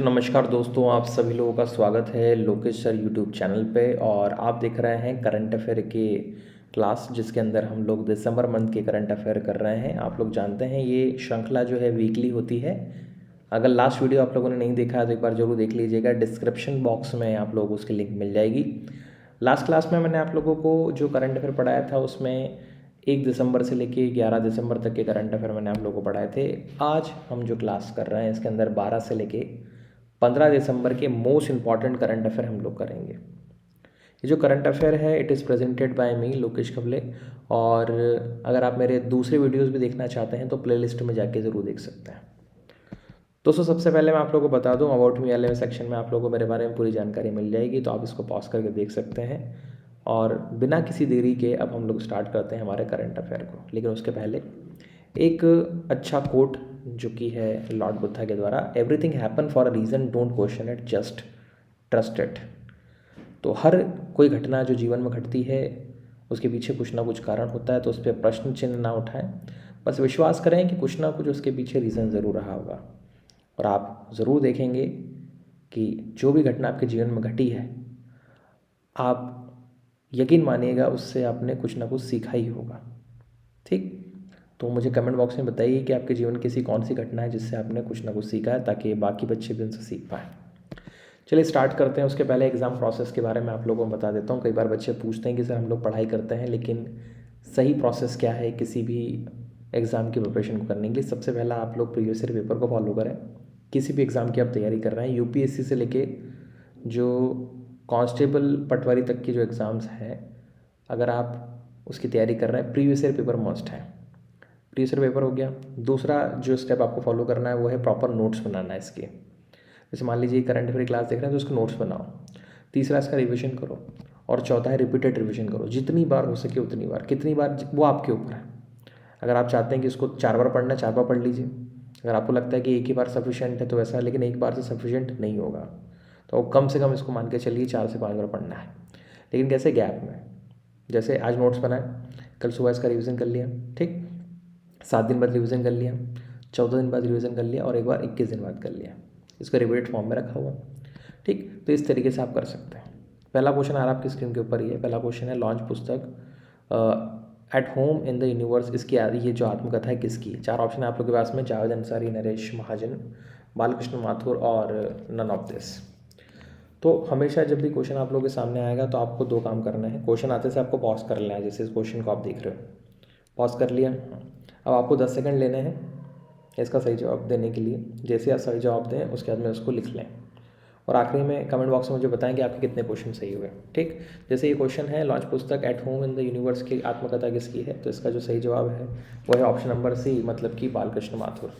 नमस्कार दोस्तों, आप सभी लोगों का स्वागत है लोकेश सर यूट्यूब चैनल पे। और आप देख रहे हैं करंट अफेयर के क्लास, जिसके अंदर हम लोग दिसंबर मंथ के करंट अफेयर कर रहे हैं। आप लोग जानते हैं ये श्रृंखला जो है वीकली होती है। अगर लास्ट वीडियो आप लोगों ने नहीं देखा है तो एक बार जरूर देख लीजिएगा, डिस्क्रिप्शन बॉक्स में आप लोगों को उसकी लिंक मिल जाएगी। लास्ट क्लास में मैंने आप लोगों को जो करंट अफेयर पढ़ाया था उसमें 1 दिसंबर से लेके 11 दिसंबर तक के करंट अफेयर मैंने आप लोगों को पढ़ाए थे। आज हम जो क्लास कर रहे हैं इसके अंदर 12 से लेके 15 दिसंबर के मोस्ट इंपॉर्टेंट करंट अफेयर हम लोग करेंगे। ये जो करंट अफेयर है इट इज़ प्रेजेंटेड बाय मी लोकेश खबले। और अगर आप मेरे दूसरे वीडियोस भी देखना चाहते हैं तो प्लेलिस्ट में जाके ज़रूर देख सकते हैं। दोस्तों, सबसे पहले मैं आप लोगों को बता दूं, अबाउट मी वाले सेक्शन में आप लोगों को मेरे बारे में पूरी जानकारी मिल जाएगी, तो आप इसको पॉज करके देख सकते हैं। और बिना किसी देरी के अब हम लोग स्टार्ट करते हैं हमारे करंट अफेयर को। लेकिन उसके पहले एक अच्छा कोट जो कि है लॉर्ड बुद्धा के द्वारा, everything happen for a reason, don't question it, just trust it. तो हर कोई घटना जो जीवन में घटती है उसके पीछे कुछ ना कुछ कारण होता है, तो उस पर प्रश्न चिन्ह ना उठाएं, बस विश्वास करें कि कुछ ना कुछ उसके पीछे रीज़न ज़रूर रहा होगा। और आप ज़रूर देखेंगे कि जो भी घटना आपके जीवन में घटी है, आप यकीन मानिएगा उससे आपने कुछ ना कुछ सीखा ही होगा। ठीक, तो मुझे कमेंट बॉक्स में बताइए कि आपके जीवन की ऐसी कौन सी घटना है जिससे आपने कुछ ना कुछ सीखा है, ताकि बाकी बच्चे भी उनसे सीख पाएँ। चलिए स्टार्ट करते हैं। उसके पहले एग्ज़ाम प्रोसेस के बारे में आप लोगों को बता देता हूँ। कई बार बच्चे पूछते हैं कि सर हम लोग पढ़ाई करते हैं लेकिन सही प्रोसेस क्या है किसी भी एग्ज़ाम की प्रिपरेशन को करने के लिए। सबसे पहला आप लोग प्रीवियस ईयर पेपर को फॉलो करें। किसी भी एग्ज़ाम की आप तैयारी कर रहे हैं, यूपीएससी से लेके जो कांस्टेबल पटवारी तक की जो एग्ज़ाम्स हैं, अगर आप उसकी तैयारी कर रहे हैं, प्रीवियस ईयर पेपर मस्ट है। प्रीवियस ईयर पेपर हो गया। दूसरा जो स्टेप आपको फॉलो करना है वो है प्रॉपर नोट्स बनाना है इसके। जैसे मान लीजिए करंट अफेयर क्लास देख रहे हैं तो उसके नोट्स बनाओ। तीसरा इसका रिवीजन करो। और चौथा है रिपीटेड रिवीजन करो, जितनी बार हो सके उतनी बार। कितनी बार वो आपके ऊपर है। अगर आप चाहते हैं कि इसको 4 बार पढ़ना है, 4 बार पढ़ लीजिए। अगर आपको लगता है कि एक ही बार सफिशिएंट है तो वैसा, लेकिन एक बार से सफिशिएंट नहीं होगा, तो कम से कम इसको मान के चलिए 4 से 5 बार पढ़ना है। लेकिन कैसे, गैप में। जैसे आज नोट्स बनाए, कल सुबह इसका रिवीजन कर लिया, ठीक, 7 दिन बाद रिवीजन कर लिया, 14 दिन बाद रिवीजन कर लिया, और एक बार 21 दिन बाद कर लिया। इसको रिपीटेड फॉर्म में रखा हुआ, ठीक। तो इस तरीके से आप कर सकते हैं। पहला क्वेश्चन आ रहा है आपकी स्क्रीन के ऊपर, ये पहला क्वेश्चन है, लॉन्च पुस्तक at home in the universe, इसकी ये जो आत्मकथा है किसकी। 4 ऑप्शन है आप लोग के पास में, जावेद अंसारी, नरेश महाजन, बालकृष्ण माथुर और नन ऑफ दिस। तो हमेशा जब भी क्वेश्चन आप लोगों के सामने आएगा तो आपको 2 काम करना है। क्वेश्चन आते से आपको पॉज कर लेना है, जैसे इस क्वेश्चन को आप देख रहे हो, पॉज कर लिया। अब आपको 10 सेकंड लेने हैं इसका सही जवाब देने के लिए। जैसे आप सही जवाब दें उसके बाद में उसको लिख लें, और आखिरी में कमेंट बॉक्स में मुझे बताएं कि आपके कितने क्वेश्चन सही हुए, ठीक। जैसे ये क्वेश्चन है, लॉन्च पुस्तक at home in the universe की आत्मकथा किसकी है, तो इसका जो सही जवाब है वो है ऑप्शन नंबर सी, मतलब कि बालकृष्ण माथुर।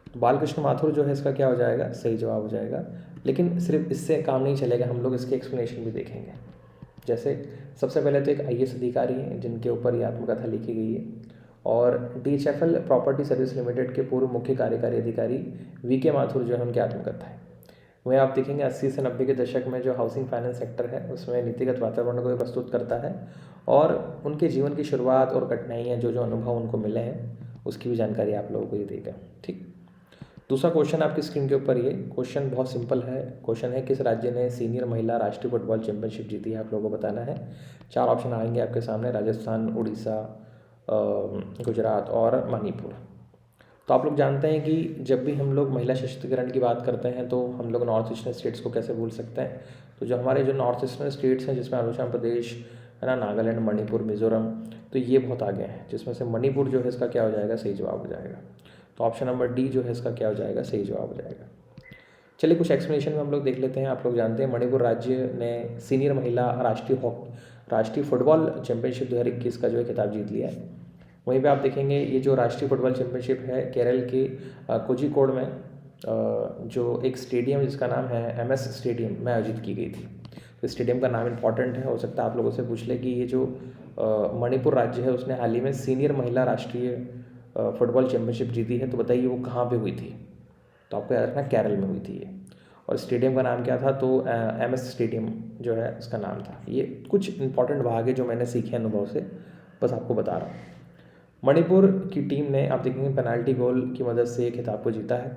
तो बालकृष्ण माथुर जो है इसका क्या हो जाएगा, सही जवाब हो जाएगा। लेकिन सिर्फ इससे काम नहीं चलेगा, हम लोग इसके एक्सप्लेनेशन भी देखेंगे। जैसे सबसे पहले तो एक आईएएस अधिकारी हैं जिनके ऊपर ये आत्मकथा लिखी गई है, और डीएचएफएल प्रॉपर्टी सर्विस लिमिटेड के पूर्व मुख्य कार्यकारी अधिकारी वीके माथुर जो है उनकी आत्मकथा है। वहीं आप देखेंगे 80 से 90 के दशक में जो हाउसिंग फाइनेंस सेक्टर है उसमें नीतिगत वातावरण को भी प्रस्तुत करता है, और उनके जीवन की शुरुआत और कठिनाइयाँ, जो जो अनुभव उनको मिले हैं उसकी भी जानकारी आप लोगों को ये देगा, ठीक। दूसरा क्वेश्चन आपकी स्क्रीन के ऊपर, ये क्वेश्चन बहुत सिंपल है। क्वेश्चन है, किस राज्य ने सीनियर महिला राष्ट्रीय फुटबॉल चैंपियनशिप जीती है, आप लोगों को बताना है। 4 ऑप्शन आएंगे आपके सामने, राजस्थान, उड़ीसा, गुजरात और मणिपुर। तो आप लोग जानते हैं कि जब भी हम लोग महिला सशक्तिकरण की बात करते हैं तो हम लोग नॉर्थ ईस्टर्न स्टेट्स को कैसे भूल सकते हैं। तो जो हमारे जो नॉर्थ ईस्टर्न स्टेट्स हैं जिसमें अरुणाचल प्रदेश है ना, नागालैंड, मणिपुर, मिजोरम, तो ये बहुत आगे हैं, जिसमें से मणिपुर जो है इसका क्या हो जाएगा, सही जवाब हो जाएगा। तो ऑप्शन नंबर डी जो है इसका क्या हो जाएगा, सही जवाब हो जाएगा। चलिए कुछ एक्सप्लेनेशन में हम लोग देख लेते हैं। आप लोग जानते हैं मणिपुर राज्य ने सीनियर महिला राष्ट्रीय फुटबॉल चैंपियनशिप 2021 का जो है खिताब जीत लिया है। वहीं पे आप देखेंगे ये जो राष्ट्रीय फुटबॉल चैंपियनशिप है केरल के कोझिकोड में जो एक स्टेडियम जिसका नाम है एमएस स्टेडियम में आयोजित की गई थी। तो स्टेडियम का नाम इंपॉर्टेंट है, हो सकता है आप लोगों से पूछ ले कि ये जो मणिपुर राज्य है उसने हाल ही में सीनियर महिला राष्ट्रीय फुटबॉल चैंपियनशिप जीती है, तो बताइए वो कहाँ पे हुई थी। तो आपको याद रखना केरल में हुई थी ये, और स्टेडियम का नाम क्या था, तो एमएस स्टेडियम जो है उसका नाम था। ये कुछ इंपॉर्टेंट भाग है जो मैंने सीखे अनुभव से, बस आपको बता रहा हूँ। मणिपुर की टीम ने आप देखेंगे पेनाल्टी गोल की मदद से खिताब को जीता है।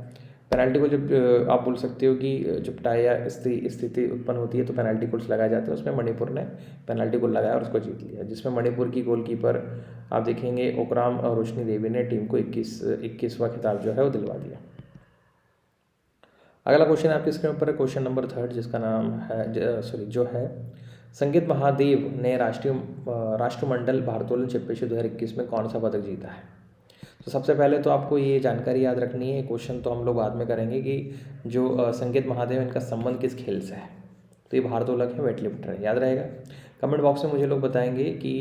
पेनल्टी को जब आप बोल सकते हो कि जब टाई या स्थिति उत्पन्न होती है तो पेनल्टी गोल्स लगाए जाते हैं। उसमें मणिपुर ने पेनल्टी गोल लगाया और उसको जीत लिया, जिसमें मणिपुर की गोलकीपर आप देखेंगे ओकराम और रोशनी देवी ने टीम को 21वां खिताब जो है वो दिलवा दिया। अगला क्वेश्चन आपके स्क्रीन पर है, क्वेश्चन नंबर 3 जिसका नाम है जो है संगीत महादेव ने राष्ट्रमंडल भारोत्तोलन चैंपियनशिप 2021 में कौन सा पदक जीता है। तो सबसे पहले तो आपको ये जानकारी याद रखनी है, क्वेश्चन तो हम लोग बाद में करेंगे कि जो संगीत महादेव इनका संबंध किस खेल से है। तो ये भारोत्तोलक है, वेट लिफ्टर है, याद रहेगा। कमेंट बॉक्स में मुझे लोग बताएंगे कि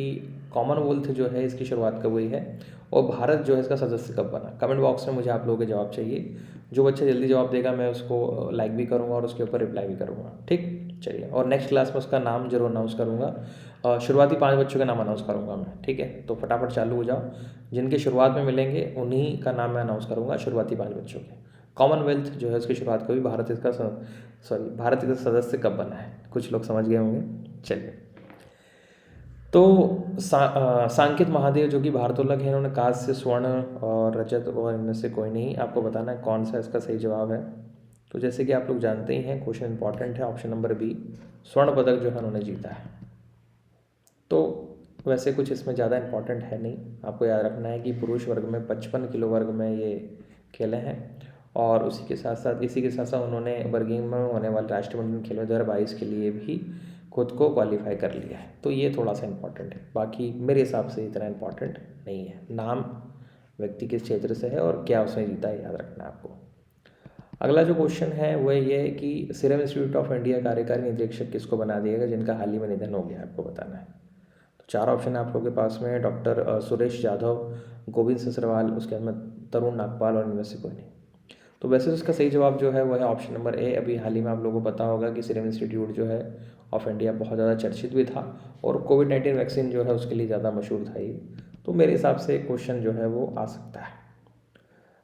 कॉमनवेल्थ जो है इसकी शुरुआत कब हुई है और भारत जो है इसका सदस्य कब बना। कमेंट बॉक्स में मुझे आप लोगों के जवाब चाहिए। जो बच्चा जल्दी जवाब देगा मैं उसको लाइक भी करूँगा और उसके ऊपर रिप्लाई भी करूँगा, ठीक। चलिए, और नेक्स्ट क्लास में उसका नाम जरूर अनाउंस करूँगा। शुरुआती 5 बच्चों के नाम अनाउंस करूँगा मैं, ठीक है। तो फटाफट चालू हो जाओ, जिनके शुरुआत में मिलेंगे उन्हीं का नाम मैं अनाउंस करूँगा, शुरुआती 5 बच्चों के। कॉमनवेल्थ जो है उसकी शुरुआत कभी भारत इसका सदस्य कब बना है, कुछ लोग समझ गए होंगे। चलिए, तो सांकेत महादेव जो कि भारोत्तोलक है, इन्होंने कांस्य, स्वर्ण और रजत और इनमें से कोई नहीं, आपको बताना है कौन सा इसका सही जवाब है। तो जैसे कि आप लोग जानते ही हैं, क्वेश्चन इंपॉर्टेंट है, ऑप्शन नंबर बी स्वर्ण पदक जो है उन्होंने जीता है। तो वैसे कुछ इसमें ज़्यादा इंपॉर्टेंट है नहीं, आपको याद रखना है कि पुरुष वर्ग में 55 किलो वर्ग में ये खेले हैं और इसी के साथ साथ उन्होंने बर्मिंघम में होने वाले राष्ट्रमंडल खेलों 2022 के लिए भी खुद को क्वालिफाई कर लिया है। तो ये थोड़ा सा इंपॉर्टेंट है, बाकी मेरे हिसाब से इतना इंपॉर्टेंट नहीं है। नाम व्यक्ति किस क्षेत्र से है और क्या उसने जीता है, याद रखना है आपको। अगला जो क्वेश्चन है वह ये है कि सीरम इंस्टीट्यूट ऑफ इंडिया कार्यकारी निदेशक किसको बना दिया गया जिनका हाल ही में निधन हो गया, आपको बताना है। तो 4 ऑप्शन आप लोगों के पास में, डॉक्टर सुरेश यादव, गोविंद ससरवाल, उसके बाद तरुण नागपाल और इनमें से कोई नहीं। तो वैसे तो इसका सही जवाब जो है वह है ऑप्शन नंबर ए। अभी हाल ही में आप लोगों को पता होगा कि सीरम इंस्टीट्यूट जो है ऑफ इंडिया बहुत ज़्यादा चर्चित भी था और कोविड-19 वैक्सीन जो है उसके लिए ज़्यादा मशहूर था ये। तो मेरे हिसाब से क्वेश्चन जो है वो आ सकता है।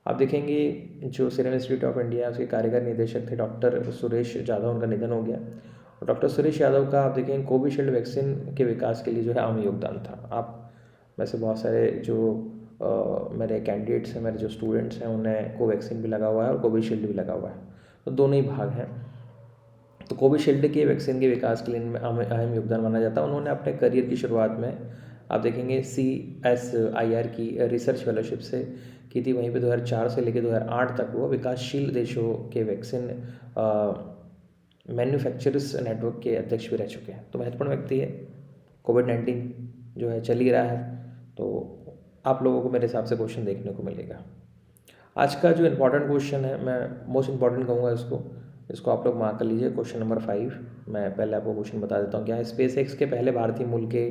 आप देखेंगे जो सीरम इंस्टीट्यूट ऑफ इंडिया उसके कार्यकारी निदेशक थे डॉक्टर सुरेश यादव, उनका निधन हो गया। और डॉक्टर सुरेश यादव का आप देखेंगे कोविशील्ड वैक्सीन के विकास के लिए जो है अहम योगदान था। आप में से बहुत सारे जो मेरे कैंडिडेट्स हैं, मेरे जो स्टूडेंट्स हैं, उन्हें कोवैक्सीन भी लगा हुआ है और कोविशील्ड भी लगा हुआ है, तो दोनों ही भाग हैं। तो कोविशील्ड के वैक्सीन के विकास के लिए इनमें अहम योगदान माना जाता है। उन्होंने अपने करियर की शुरुआत में आप देखेंगे CSIR की रिसर्च फेलोशिप से की थी, वहीं पे 2004 से लेकर 2008 तक वो विकासशील देशों के वैक्सीन मैन्युफैक्चरर्स नेटवर्क के अध्यक्ष भी रह चुके हैं। तो महत्वपूर्ण व्यक्ति है। कोविड-19 जो है चल ही रहा है, तो आप लोगों को मेरे हिसाब से क्वेश्चन देखने को मिलेगा। आज का जो इम्पोर्टेंट क्वेश्चन है, मैं मोस्ट इम्पॉर्टेंट कहूँगा इसको आप लोग मार्क कर लीजिए। क्वेश्चन नंबर 5, मैं पहले आपको क्वेश्चन बता देता हूँ क्या है। स्पेसएक्स के पहले भारतीय मूल के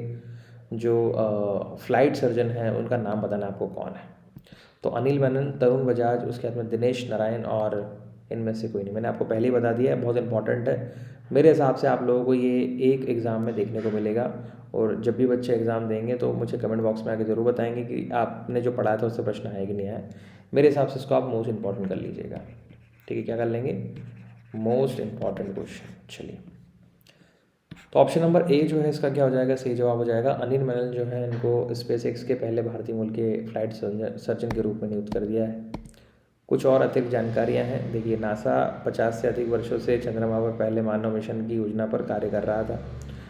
जो फ्लाइट सर्जन हैं उनका नाम बताना आपको कौन है। तो अनिल मेनन, तरुण बजाज, उसके बाद में दिनेश नारायण और इनमें से कोई नहीं। मैंने आपको पहले ही बता दिया है, बहुत इंपॉर्टेंट है। मेरे हिसाब से आप लोगों को ये एक एग्ज़ाम में देखने को मिलेगा और जब भी बच्चे एग्ज़ाम देंगे तो मुझे कमेंट बॉक्स में आके ज़रूर बताएंगे कि आपने जो पढ़ाया था उससे प्रश्न आया कि नहीं आया। मेरे हिसाब से इसको आप मोस्ट इंपॉर्टेंट कर लीजिएगा, ठीक है। क्या कर लेंगे, मोस्ट इंपॉर्टेंट क्वेश्चन। चलिए, तो ऑप्शन नंबर ए जो है इसका क्या हो जाएगा, सही जवाब हो जाएगा। अनिल मेनन जो है इनको स्पेसएक्स के पहले भारतीय मूल के फ्लाइट सर्जन के रूप में नियुक्त कर दिया है। कुछ और अतिरिक्त जानकारियां हैं, देखिए नासा 50 से अधिक वर्षों से चंद्रमा पर पहले मानव मिशन की योजना पर कार्य कर रहा था।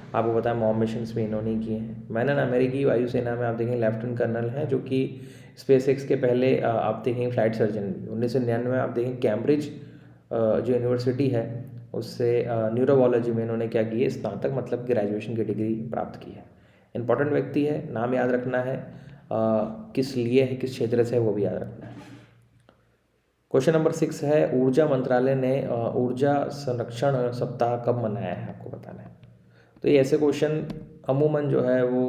आपको पता है मॉम मिशन भी इन्होंने किए हैं। मेनन अमेरिकी वायुसेना में आप देखेंगे लेफ्टिनेंट कर्नल हैं, जो कि स्पेसएक्स के पहले आप देखेंगे फ्लाइट सर्जन। 1999 में आप देखेंगे कैम्ब्रिज जो यूनिवर्सिटी है उससे न्यूरोलॉजी में इन्होंने क्या की है, स्नातक मतलब ग्रेजुएशन की डिग्री प्राप्त की है। इंपॉर्टेंट व्यक्ति है, नाम याद रखना है, किस लिए है, किस क्षेत्र से है वो भी याद रखना है। क्वेश्चन नंबर 6 है, ऊर्जा मंत्रालय ने ऊर्जा संरक्षण सप्ताह कब मनाया है, आपको बताना है। तो ये ऐसे क्वेश्चन अमूमन जो है वो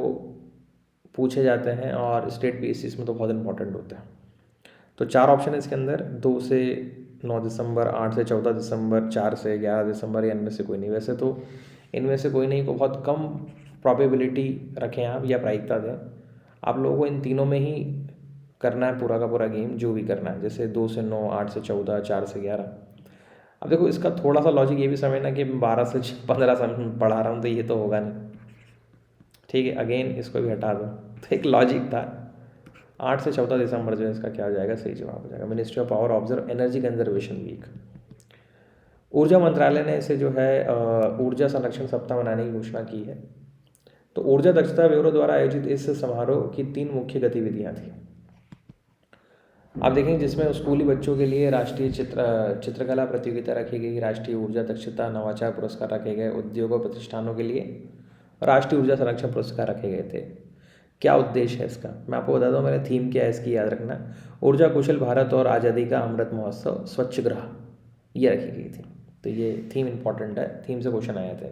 पूछे जाते हैं और स्टेट बेसिस में तो बहुत इंपॉर्टेंट होते हैं। तो 4 ऑप्शन है इसके अंदर, 2 से 9 दिसंबर, 8 से 14 दिसंबर, 4 से 11 दिसंबर, या इनमें से कोई नहीं। वैसे तो इनमें से कोई नहीं को बहुत कम प्रोबेबिलिटी रखें आप या प्रायिकता दें। आप लोगों को इन तीनों में ही करना है पूरा का पूरा गेम, जो भी करना है, जैसे 2 से 9, 8 से 14, 4 से 11। अब देखो इसका थोड़ा सा लॉजिक ये भी समझना कि 12 से 15 पढ़ा रहा हूँ तो ये तो होगा नहीं, ठीक है। अगेन इसको भी हटा दो, तो एक लॉजिक था। 8 से 14 दिसंबर जो है इसका क्या हो जाएगा, सही जवाब हो जाएगा। Ministry of power observe energy conservation week. ऊर्जा मंत्रालय ने इसे जो है ऊर्जा संरक्षण सप्ताह मनाने की घोषणा की है। तो ऊर्जा दक्षता ब्यूरो द्वारा आयोजित इस समारोह की 3 मुख्य गतिविधियां थी। आप देखेंगे जिसमें स्कूली बच्चों के लिए राष्ट्रीय चित्रकला प्रतियोगिता रखी गई, राष्ट्रीय ऊर्जा दक्षता नवाचार पुरस्कार रखे गए, उद्योग और प्रतिष्ठानों के लिए राष्ट्रीय ऊर्जा संरक्षण पुरस्कार रखे गए थे। क्या उद्देश्य है इसका, मैं आपको बता दूं, मेरा थीम क्या है इसकी याद रखना। ऊर्जा कुशल भारत और आज़ादी का अमृत महोत्सव स्वच्छ ग्रह, ये रखी गई थी। तो ये थीम इंपॉर्टेंट है, थीम से क्वेश्चन आए थे।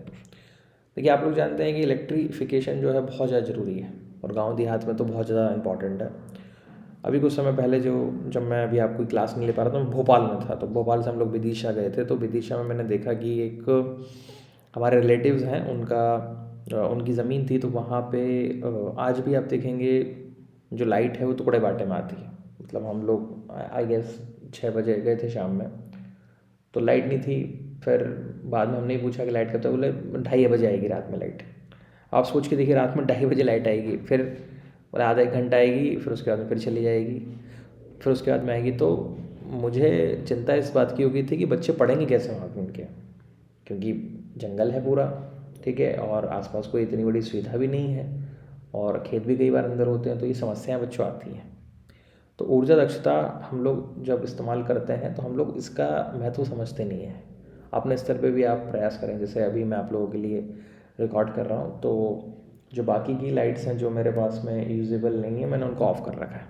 देखिए आप लोग जानते हैं कि इलेक्ट्रिफिकेशन जो है बहुत ज़्यादा ज़रूरी है और गांव देहात में तो बहुत ज़्यादा इंपॉर्टेंट है। अभी कुछ समय पहले जब मैं अभी आपको क्लास नहीं ले पा रहा था, मैं भोपाल में था, तो भोपाल से हम लोग विदिशा गए थे। तो विदिशा में मैंने देखा कि एक हमारे रिलेटिव्स हैं, उनकी ज़मीन थी, तो वहाँ पे आज भी आप देखेंगे जो लाइट है वो टुकड़े बाटे में आती है। मतलब हम लोग आई गेस 6 बजे गए थे शाम में, तो लाइट नहीं थी। फिर बाद में हमने ही पूछा कि लाइट कब तक, बोले 2:30 बजे आएगी रात में लाइट। आप सोच के देखिए रात में 2:30 बजे लाइट आएगी, फिर बोले आधा एक घंटा आएगी, फिर उसके बाद में फिर चली जाएगी, फिर उसके बाद में आएगी। तो मुझे चिंता इस बात की हो गई थी कि बच्चे पढ़ेंगे कैसे वहाँ पे उनके, क्योंकि जंगल है पूरा, ठीक है, और आसपास कोई इतनी बड़ी सुविधा भी नहीं है और खेत भी कई बार अंदर होते हैं, तो ये समस्याएं बच्चों आती हैं। तो ऊर्जा दक्षता हम लोग जब इस्तेमाल करते हैं तो हम लोग इसका महत्व समझते नहीं हैं। अपने स्तर पे भी आप प्रयास करें, जैसे अभी मैं आप लोगों के लिए रिकॉर्ड कर रहा हूँ, तो जो बाकी की लाइट्स हैं जो मेरे पास में यूजेबल नहीं है, मैंने उनको ऑफ़ कर रखा है।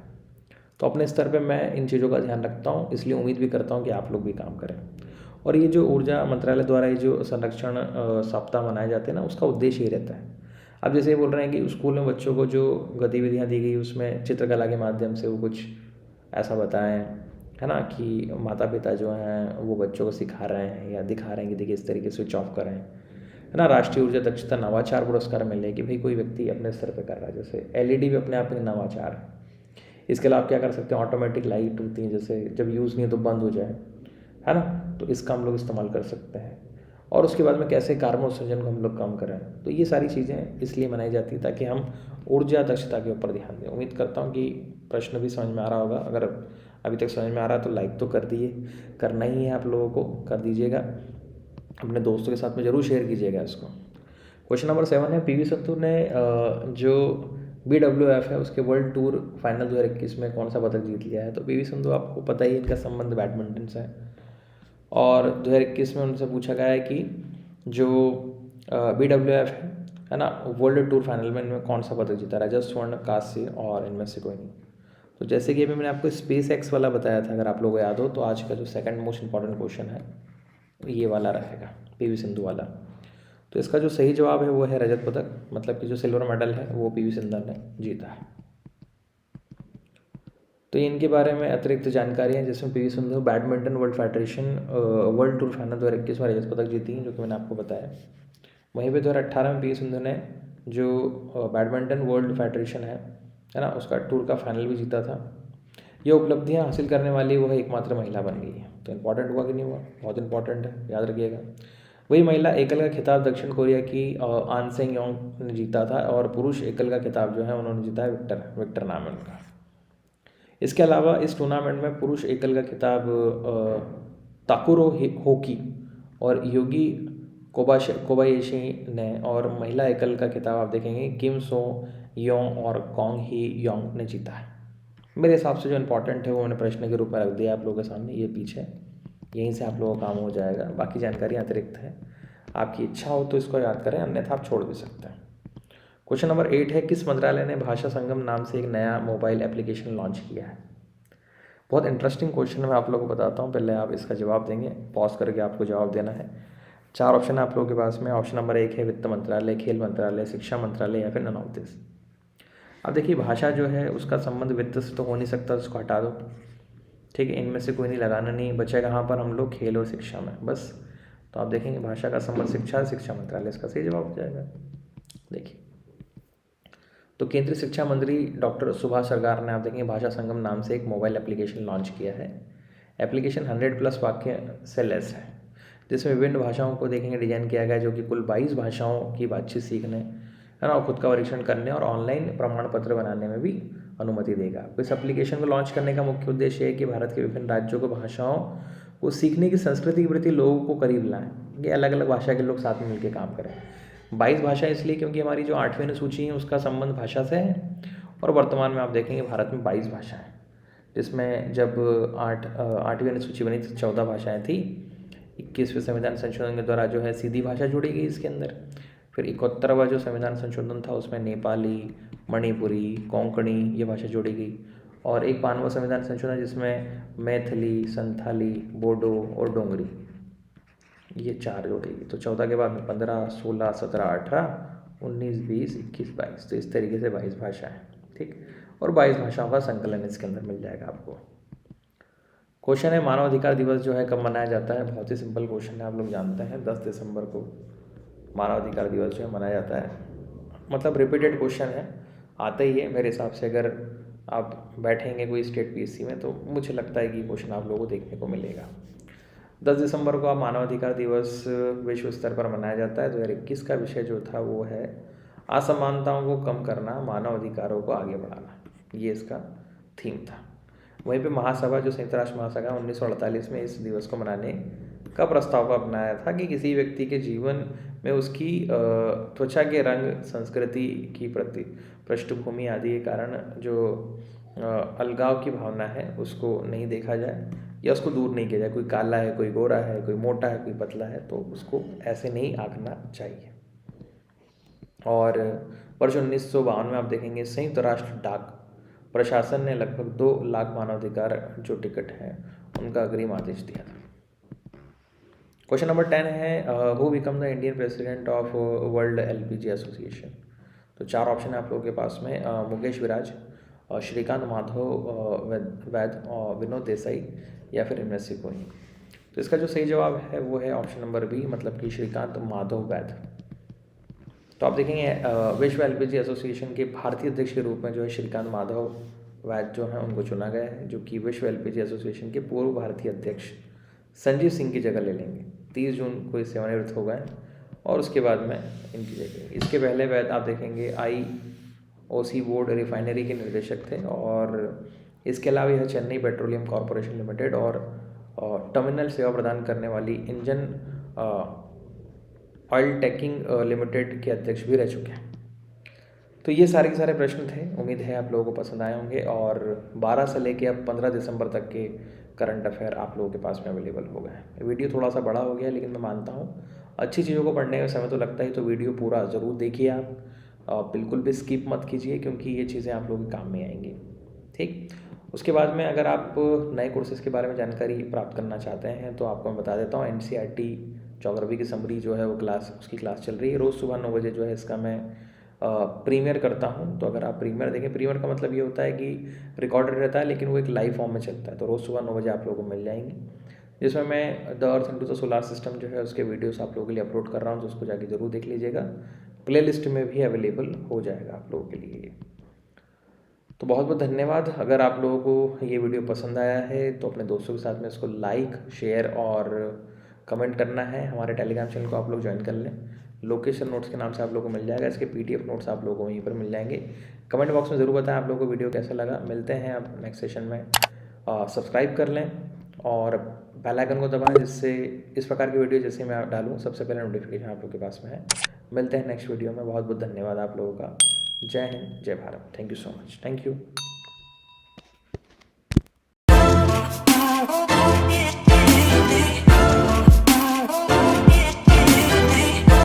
तो अपने स्तर पे मैं इन चीज़ों का ध्यान रखता हूँ, इसलिए उम्मीद भी करता हूँ कि आप लोग भी काम करें। और ये जो ऊर्जा मंत्रालय द्वारा ये जो संरक्षण सप्ताह मनाए जाते हैं ना, उसका उद्देश्य ही रहता है। अब जैसे ये बोल रहे हैं कि स्कूल में बच्चों को जो गतिविधियाँ दी गई उसमें चित्रकला के माध्यम से वो कुछ ऐसा बताएं, है ना, कि माता पिता जो हैं वो बच्चों को सिखा रहे हैं या दिखा रहे हैं कि देखिए इस तरीके से स्विच ऑफ करें, है ना। राष्ट्रीय ऊर्जा दक्षता नवाचार पुरस्कार मिले कि भाई कोई व्यक्ति अपने स्तर पर कर रहा है, जैसे एलईडी भी अपने आप में नवाचार है। इसके अलावा आप क्या कर सकते हैं, ऑटोमेटिक लाइट होती है, जैसे जब यूज़ नहीं है तो बंद हो जाए, है ना, तो इसका हम लोग इस्तेमाल कर सकते हैं। और उसके बाद में कैसे कार्बन उत्सर्जन को हम लोग कम करें, तो ये सारी चीज़ें इसलिए मनाई जाती है ताकि हम ऊर्जा दक्षता के ऊपर ध्यान दें। उम्मीद करता हूँ कि प्रश्न भी समझ में आ रहा होगा। अगर अभी तक समझ में आ रहा है तो लाइक तो कर दिए, करना ही है आप लोगों को, कर दीजिएगा। अपने दोस्तों के साथ में ज़रूर शेयर कीजिएगा इसको। क्वेश्चन नंबर 7 है, पीवी सिंधु ने जो BWF है उसके वर्ल्ड टूर फाइनल 2021 में कौन सा पदक जीत लिया है। तो पीवी सिंधु आपको पता ही इनका संबंध बैडमिंटन से है और 2021 में उनसे पूछा गया है कि जो BWF है ना, वर्ल्ड टूर फाइनल में इनमें कौन सा पदक जीता, रजत स्वर्ण कांस्य और इनमें से कोई नहीं। तो जैसे कि अभी मैंने आपको स्पेस एक्स वाला बताया था, अगर आप लोगों को याद हो, तो आज का जो सेकंड मोस्ट इंपॉर्टेंट क्वेश्चन है ये वाला रहेगा, पीवी सिंधु वाला। तो इसका जो सही जवाब है वो है रजत पदक, मतलब कि जो सिल्वर मेडल है वो पीवी सिंधु ने जीता है। तो इनके बारे में अतिरिक्त जानकारी है, जिसमें PV Sindhu badminton world federation world tour final 2021 में रजत पदक जीती हैं, जो कि मैंने आपको बताया। वहीं पे 2018 में पीवी सिंधु ने जो बैडमिंटन वर्ल्ड फेडरेशन है ना, उसका टूर का फाइनल भी जीता था। ये उपलब्धियां हासिल करने वाली वो एकमात्र महिला बन गई है। तो इम्पॉर्टेंट हुआ कि नहीं हुआ, बहुत इंपॉर्टेंट है, याद रखिएगा। वही महिला एकल का खिताब दक्षिण कोरिया की आन सेंग योंग ने जीता था और पुरुष एकल का खिताब जो है उन्होंने जीता है विक्टर नाम है उनका। इसके अलावा इस टूर्नामेंट में पुरुष एकल का खिताब ताकुरो होकी और योगी कोबायाशी ने, और महिला एकल का खिताब आप देखेंगे किम सो योंग और कॉन्ग ही योंग ने जीता है। मेरे हिसाब से जो इम्पोर्टेंट है वो मैंने प्रश्न के रूप में रख दिया आप लोगों के सामने, ये पीछे यहीं से आप लोगों का काम हो जाएगा। बाकी जानकारी अतिरिक्त है, आपकी इच्छा हो तो इसको याद करें, अन्यथा आप छोड़ भी सकते हैं। क्वेश्चन नंबर 8 है, किस मंत्रालय ने भाषा संगम नाम से एक नया मोबाइल एप्लीकेशन लॉन्च किया है। बहुत इंटरेस्टिंग क्वेश्चन है, मैं आप लोगों को बताता हूँ, पहले आप इसका जवाब देंगे, पॉज करके आपको जवाब देना है। 4 ऑप्शन है आप लोगों के पास में। ऑप्शन नंबर 1 है वित्त मंत्रालय, खेल मंत्रालय, शिक्षा मंत्रालय या फिर नन ऑफ दिस। अब देखिए भाषा जो है उसका संबंध वित्त से तो हो नहीं सकता, उसको हटा दो, ठीक है, इनमें से कोई नहीं लगाना, नहीं बचा कहाँ पर हम लोग, खेल और शिक्षा में बस। तो आप देखेंगे भाषा का संबंध शिक्षा मंत्रालय, इसका सही जवाब हो जाएगा। देखिए तो केंद्रीय शिक्षा मंत्री डॉक्टर सुभाष सरकार ने आप देखेंगे भाषा संगम नाम से एक मोबाइल एप्लीकेशन लॉन्च किया है। एप्लीकेशन 100+ वाक्य से लेस है, जिसमें विभिन्न भाषाओं को देखेंगे डिजाइन किया गया, जो कि कुल 22 भाषाओं की बातचीत सीखने, है ना, और खुद का परीक्षण करने और ऑनलाइन प्रमाण पत्र बनाने में भी अनुमति देगा। आपको इस एप्लीकेशन को लॉन्च करने का मुख्य उद्देश्य है कि भारत के विभिन्न राज्यों को भाषाओं को सीखने की संस्कृति के प्रति लोगों को करीब लाएं। ये अलग अलग भाषा के लोग साथ में मिलकर काम करें। 22 भाषा इसलिए क्योंकि हमारी जो 8वीं अनुसूची है उसका संबंध भाषा से है, और वर्तमान में आप देखेंगे भारत में 22 भाषाएँ, जिसमें जब 8वीं अनुसूची बनी तो 14 भाषाएँ थी। 21वें संविधान संशोधन के द्वारा जो है सीधी भाषा जोड़ी गई इसके अंदर। फिर 71वां जो संविधान संशोधन था उसमें नेपाली, मणिपुरी, कोंकणी ये भाषा जोड़ी गई। और एक 52वां संविधान संशोधन जिसमें मैथिली, संथाली, बोडो और डोगरी ये 4 जोड़ी गई। तो 14 के बाद में 15, 16, 17, 18, 19, 20, 21, 22, तो इस तरीके से 22 भाषाएँ, ठीक। और 22 भाषाओं का संकलन इसके अंदर मिल जाएगा आपको। क्वेश्चन है मानव अधिकार दिवस जो है कब मनाया जाता है। बहुत ही सिंपल क्वेश्चन है, आप लोग जानते हैं 10 दिसंबर को मानव अधिकार दिवस जो है मनाया जाता है। मतलब रिपीटेड क्वेश्चन है, आता ही है मेरे हिसाब से। अगर आप बैठेंगे कोई स्टेट पीएससी में तो मुझे लगता है कि क्वेश्चन आप लोगों को देखने को मिलेगा। 10 दिसंबर को मानव अधिकार दिवस विश्व स्तर पर मनाया जाता है। 2021 का विषय जो था वो है असमानताओं को कम करना, मानव अधिकारों को आगे बढ़ाना, ये इसका थीम था। वहीं पे महासभा जो संयुक्त राष्ट्र महासभा 1948 में इस दिवस को मनाने का प्रस्ताव अपनाया था कि किसी व्यक्ति के जीवन में उसकी त्वचा के रंग, संस्कृति की प्रति पृष्ठभूमि आदि के कारण जो अलगाव की भावना है उसको नहीं देखा जाए या उसको दूर नहीं किया जाए। कोई काला है, कोई गोरा है, कोई मोटा है, कोई पतला है, तो उसको ऐसे नहीं आंकना चाहिए। और वर्ष 1952 में आप देखेंगे संयुक्त राष्ट्र डाक प्रशासन ने लगभग 2 लाख मानवाधिकार जो टिकट हैं उनका अग्रिम आदेश दिया था। क्वेश्चन नंबर 10 है who become the Indian president of world LPG association. तो 4 ऑप्शन है आप लोगों के पास में, मुकेश विराज, श्रीकांत माधव वैद, विनोद देसाई या फिर एमएससी कोनी। तो इसका जो सही जवाब है वो है ऑप्शन नंबर बी, मतलब कि श्रीकांत माधव वैद। तो आप देखेंगे विश्व एलपीजी एसोसिएशन के भारतीय अध्यक्ष के रूप में जो है श्रीकांत माधव वैद जो है उनको चुना गया है, जो कि विश्व एलपीजी एसोसिएशन के पूर्व भारतीय अध्यक्ष संजीव सिंह की जगह ले लेंगे। 30 जून को ये सेवानिवृत्त हो गए और उसके बाद में इनकी जगह। इसके पहले वैद आप देखेंगे IOC बोर्ड रिफाइनरी के निर्देशक थे, और इसके अलावा यह चेन्नई पेट्रोलियम कॉरपोरेशन लिमिटेड और टर्मिनल सेवा प्रदान करने वाली इंजन ऑयल टेकिंग लिमिटेड के अध्यक्ष भी रह चुके हैं। तो ये सारे के सारे प्रश्न थे, उम्मीद है आप लोगों को पसंद आए होंगे। और 12 से लेके अब 15 दिसंबर तक के करंट अफेयर आप लोगों के पास में अवेलेबल हो गए हैं। वीडियो थोड़ा सा बड़ा हो गया, लेकिन मैं मानता हूँ अच्छी चीज़ों को पढ़ने का समय तो लगता ही, तो वीडियो पूरा ज़रूर देखिए आप, बिल्कुल भी स्किप मत कीजिए, क्योंकि ये चीज़ें आप लोगों के काम में आएंगी, ठीक। उसके बाद में अगर आप नए कोर्सेज़ के बारे में जानकारी प्राप्त करना चाहते हैं तो आपको मैं बता देता हूँ, NCERT ज्योग्राफी की समरी जो है वो उसकी क्लास चल रही है। रोज़ सुबह 9 बजे जो है इसका मैं प्रीमियर करता हूँ। तो अगर आप प्रीमियर देखें, प्रीमियर का मतलब ये होता है कि रिकॉर्डेड रहता है लेकिन वो एक लाइव फॉर्म में चलता है। तो रोज़ सुबह 9 बजे आप लोगों को मिल जाएंगी, जिसमें मैं the earth into the solar system जो है उसके वीडियोस आप लोगों के लिए अपलोड कर रहा हूँ, तो उसको जाके ज़रूर देख लीजिएगा। प्लेलिस्ट में भी अवेलेबल हो जाएगा आप लोगों के लिए। तो बहुत बहुत धन्यवाद। अगर आप लोगों को ये वीडियो पसंद आया है तो अपने दोस्तों के साथ में इसको लाइक, शेयर और कमेंट करना है। हमारे टेलीग्राम चैनल को आप लोग ज्वाइन कर लें, लोकेशन नोट्स के नाम से आप लोगों को मिल जाएगा। इसके PDF नोट्स आप लोगों को वहीं पर मिल जाएंगे। कमेंट बॉक्स में ज़रूर बताएं आप लोगों को वीडियो कैसा लगा। मिलते हैं अब नेक्स्ट सेशन में। सब्सक्राइब कर लें और बेल आइकन को दबाएं, जिससे इस प्रकार की वीडियो जैसे मैं डालूँ सबसे पहले नोटिफिकेशन आप लोग के पास में है। मिलते हैं नेक्स्ट वीडियो में। बहुत बहुत धन्यवाद आप लोगों का। जय हिंद, जय Bharat. Thank you so much. Thank you.